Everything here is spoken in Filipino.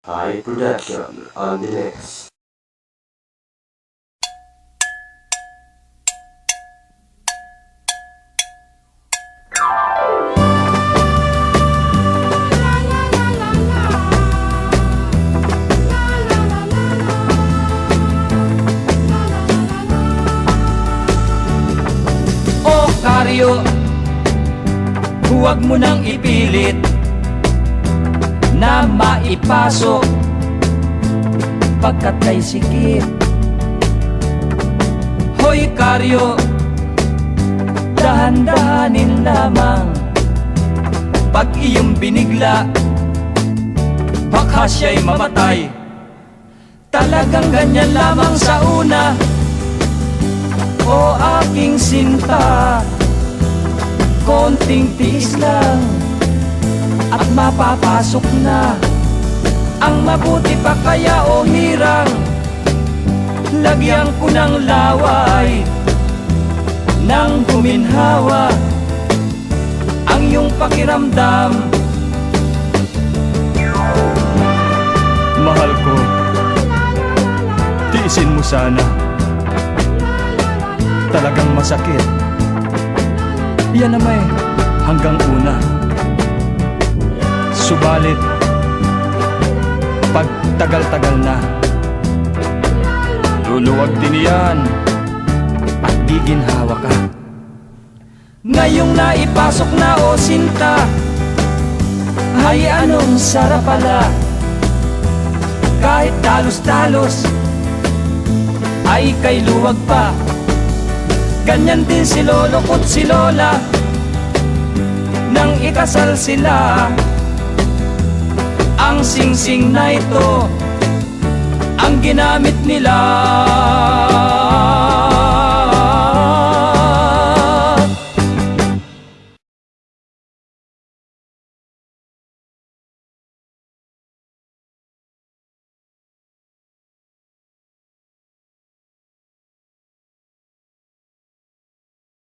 High production on the mix. O karyo, huwag mo nang ipilit na maipasok pagkat kay sikip. Hoy karyo, dahan-dahanin lamang. Pag iyong binigla, baka siya'y mamatay. Talagang ganyan lamang sa una, o aking sinta. Konting tiis lang at mapapasok na. Ang mabuti pa kaya o hirang, lagyan ko ng laway nang guminhawa ang iyong pakiramdam. Mahal ko, tiisin mo sana. Talagang masakit. Yan naman hanggang una. Subalit, pag tagal-tagal na, luluwag din yan at giginhawa ka. Ngayong naipasok na o sinta, ay anong sarap pala. Kahit talos-talos, ay kay luwag pa. Ganyan din si lolo ko't si lola nang ikasal sila. Ang singsing na ito ang ginamit nila.